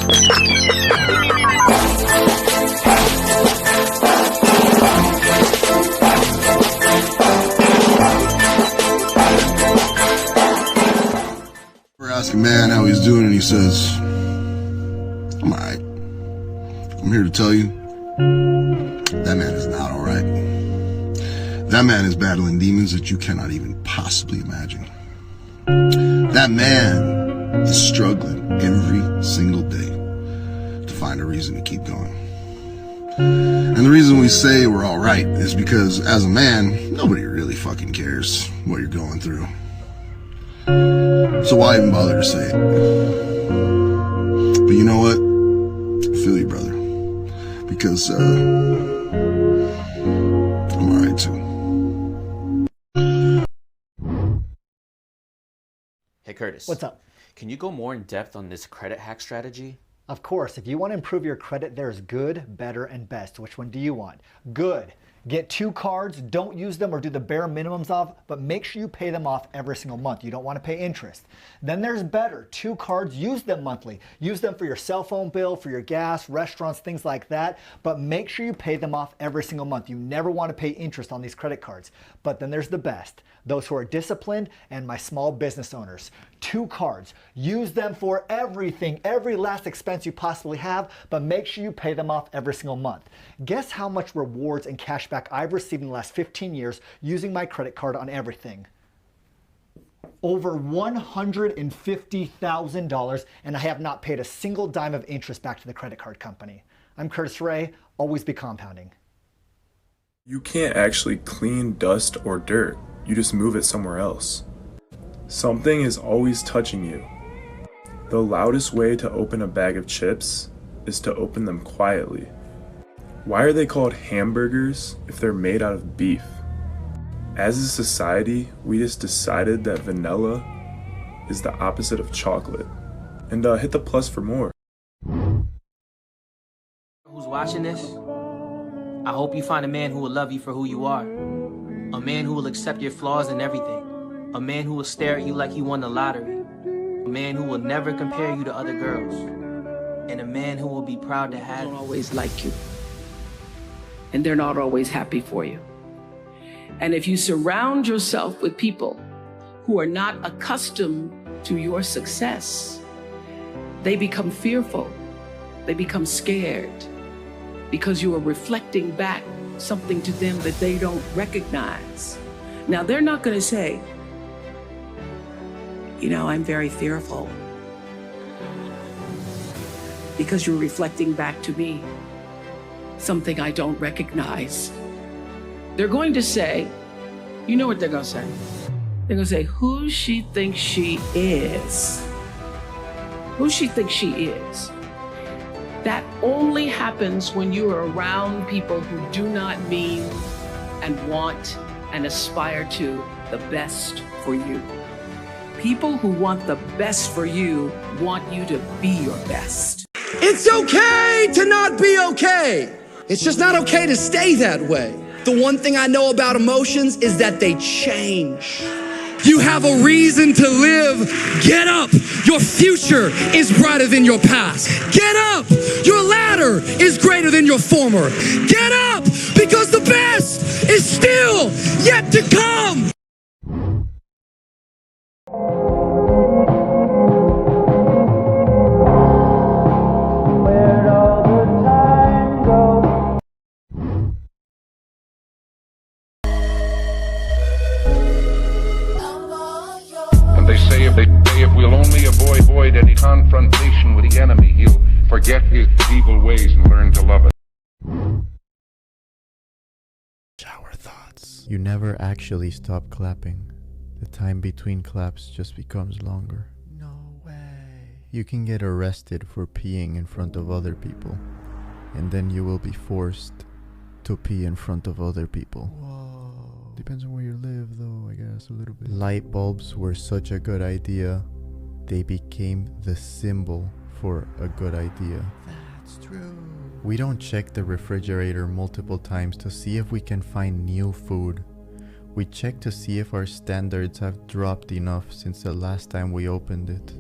We're asking man how he's doing, and he says, I'm alright. I'm here to tell you, that man is not alright. That man is battling demons that you cannot even possibly imagine. That man is struggling every single day to find a reason to keep going. And the reason we say we're alright is because as a man, nobody really fucking cares what you're going through. So why even bother to say it? But you know what? I feel you, brother. Because, I'm alright too. Hey Curtis. What's up? Can you go more in depth on this credit hack strategy? Of course, if you want to improve your credit, there's good, better, and best. Which one do you want? Good. Get 2 cards, don't use them or do the bare minimums of, but make sure you pay them off every single month. You don't want to pay interest. Then there's better. 2 cards, use them monthly. Use them for your cell phone bill, for your gas, restaurants, things like that, but make sure you pay them off every single month. You never want to pay interest on these credit cards. But then there's the best. Those who are disciplined and my small business owners. 2 cards. Use them for everything, every last expense you possibly have, but make sure you pay them off every single month. Guess how much rewards and cashback I've received in the last 15 years using my credit card on everything? Over $150,000, and I have not paid a single dime of interest back to the credit card company. I'm Curtis Ray, always be compounding. You can't actually clean dust or dirt. You just move it somewhere else. Something is always touching you. The loudest way to open a bag of chips is to open them quietly. Why are they called hamburgers if they're made out of beef? As a society, we just decided that vanilla is the opposite of chocolate. And hit the plus for more. Who's watching this? I hope you find a man who will love you for who you are. A man who will accept your flaws and everything. A man who will stare at you like you won the lottery. A man who will never compare you to other girls. And a man who will be proud to have you. Don't always like you. And they're not always happy for you. And if you surround yourself with people who are not accustomed to your success, they become fearful. They become scared because you are reflecting back something to them that they don't recognize. Now, they're not going to say, you know, I'm very fearful, because you're reflecting back to me something I don't recognize. They're going to say, you know what they're going to say? They're going to say, who she thinks she is. Who she thinks she is. That only happens when you are around people who do not mean and want and aspire to the best for you. People who want the best for you want you to be your best. It's okay to not be okay. It's just not okay to stay that way. The one thing I know about emotions is that they change. You have a reason to live. Get up. Your future is brighter than your past. Get up. Your ladder is greater than your former. Get up, because the best is still yet to come. If we'll only avoid any confrontation with the enemy, he'll forget his evil ways and learn to love it. Shower thoughts. You never actually stop clapping. The time between claps just becomes longer. No way. You can get arrested for peeing in front of other people, and then you will be forced to pee in front of other people. Whoa. Depends on where you live though, I guess, a little bit. Light bulbs were such a good idea, they became the symbol for a good idea. That's true. We don't check the refrigerator multiple times to see if we can find new food. We check to see if our standards have dropped enough since the last time we opened it.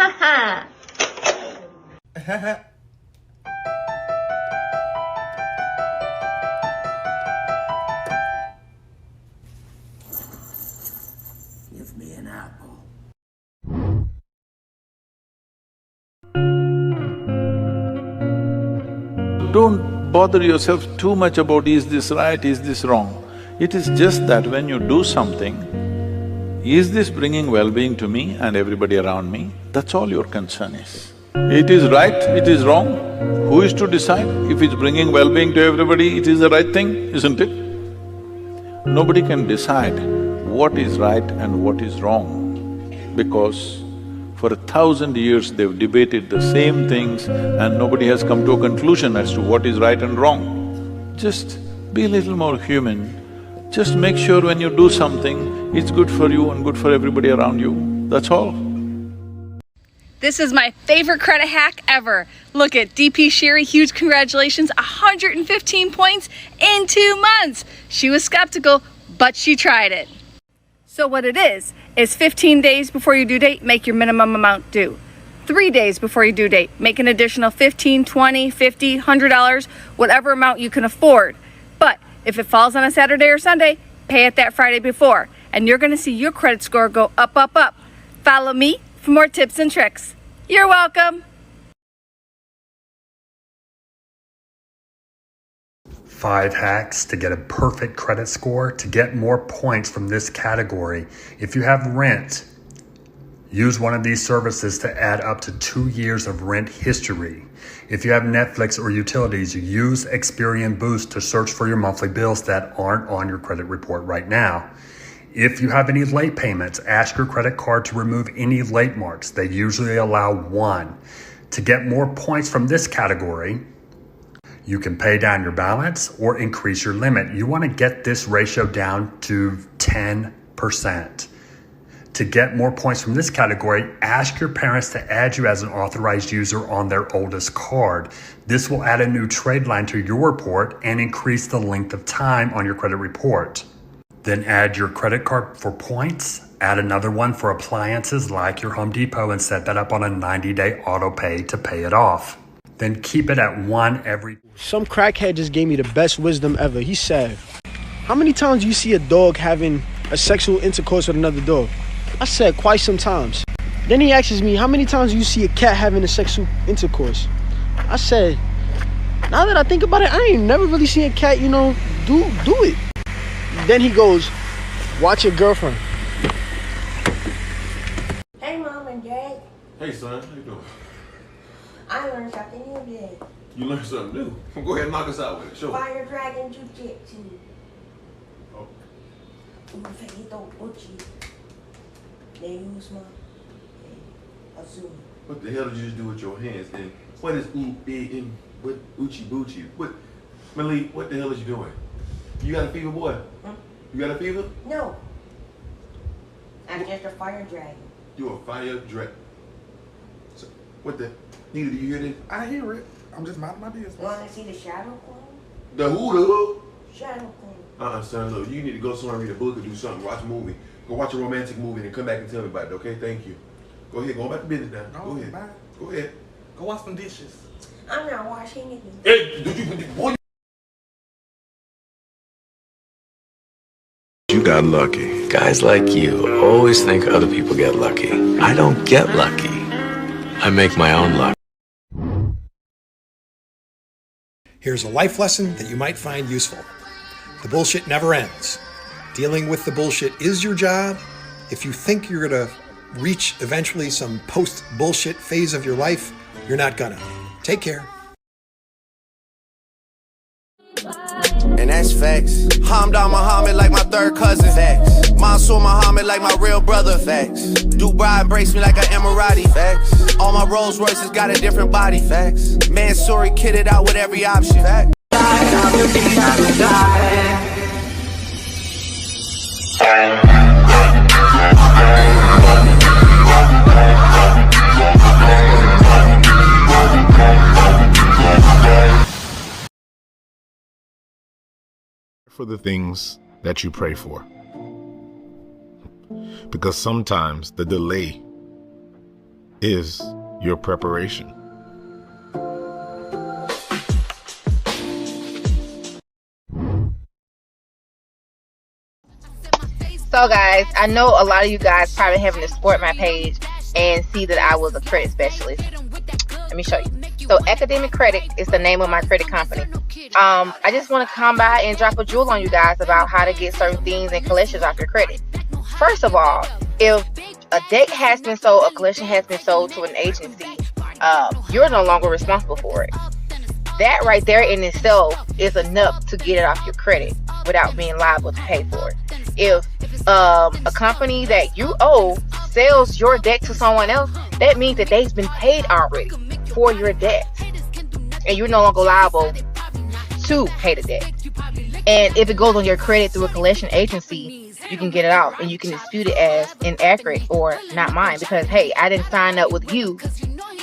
Give me an apple. Don't bother yourself too much about is this right, is this wrong. It is just that when you do something, is this bringing well-being to me and everybody around me? That's all your concern is. It is right, it is wrong, who is to decide? If it's bringing well-being to everybody, it is the right thing, isn't it? Nobody can decide what is right and what is wrong, because for 1,000 years they've debated the same things and nobody has come to a conclusion as to what is right and wrong. Just be a little more human. Just make sure when you do something, it's good for you and good for everybody around you, that's all. This is my favorite credit hack ever. Look at DP Sherry, huge congratulations, 115 points in 2 months. She was skeptical, but she tried it. So what it is 15 days before your due date, make your minimum amount due. 3 days before your due date, make an additional $15, $20, $50, $100, whatever amount you can afford. But if it falls on a Saturday or Sunday, pay it that Friday before, and you're gonna see your credit score go up, up, up. Follow me for more tips and tricks. You're welcome. 5 hacks to get a perfect credit score to get more points from this category. If you have rent, use one of these services to add up to 2 years of rent history. If you have Netflix or utilities, use Experian Boost to search for your monthly bills that aren't on your credit report right now. If you have any late payments, ask your credit card to remove any late marks. They usually allow 1. To get more points from this category, you can pay down your balance or increase your limit. You want to get this ratio down to 10%. To get more points from this category, ask your parents to add you as an authorized user on their oldest card. This will add a new trade line to your report and increase the length of time on your credit report. Then add your credit card for points, add another one for appliances like your Home Depot and set that up on a 90-day auto pay to pay it off. Then keep it at 1 every… Some crackhead just gave me the best wisdom ever. He said, how many times do you see a dog having a sexual intercourse with another dog? I said, quite some times. Then he asks me, how many times do you see a cat having a sexual intercourse? I said, now that I think about it, I ain't never really seen a cat, do it. Then he goes, watch your girlfriend. Hey, Mom and Dad. Hey, son, how you doing? I learned something new today. You learned something new? Well, go ahead and knock us out with it. Show me. Fire Dragon Jiu-Jitsu. Oh. What the hell did you just do with your hands then? What is what Uchi Buchi? What, Malik, what the hell is you doing? You got a fever, boy? Hmm? You got a fever? No. I'm just a fire dragon. You a fire dragon. So, what the? Neither do you hear this? I hear it. I'm just minding my business. Want to see the Shadow Clone? The who? Shadow Clone. Son, look, you need to go somewhere and read a book or do something, watch a movie. Go watch a romantic movie and come back and tell me about it, okay? Thank you. Go ahead, go back to business now. No, go ahead. bye. Go ahead. Go wash some dishes. I'm not washing it. Hey, boy. You got lucky. Guys like you always think other people get lucky. I don't get lucky. I make my own luck. Here's a life lesson that you might find useful. The bullshit never ends. Dealing with the bullshit is your job. If you think you're gonna reach eventually some post-bullshit phase of your life, you're not gonna. Take care. And that's facts. Hamdan Muhammad like my third cousin. Facts. Mansour Muhammad like my real brother. Facts. Dubai embraced me like an Emirati. Facts. All my Rolls Royces got a different body. Facts. Mansouri kitted out with every option. Facts. For the things that you pray for. Because sometimes the delay is your preparation. So guys, I know a lot of you guys probably having to support my page and see that I was a credit specialist. Let me show you. So Academic Credit is the name of my credit company. I just want to come by and drop a jewel on you guys about how to get certain things and collections off your credit. First of all, if a debt has been sold, a collection has been sold to an agency, you're no longer responsible for it. That right there in itself is enough to get it off your credit without being liable to pay for it. If a company that you owe sells your debt to someone else, that means that they've been paid already for your debt, and you're no longer liable to pay the debt. And if it goes on your credit through a collection agency, you can get it out and you can dispute it as inaccurate or not mine, because hey, I didn't sign up with you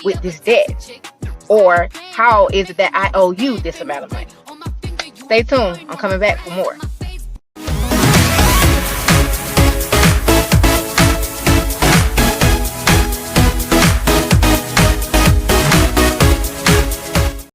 with this debt, or how is it that I owe you this amount of money? Stay tuned, I'm coming back for more.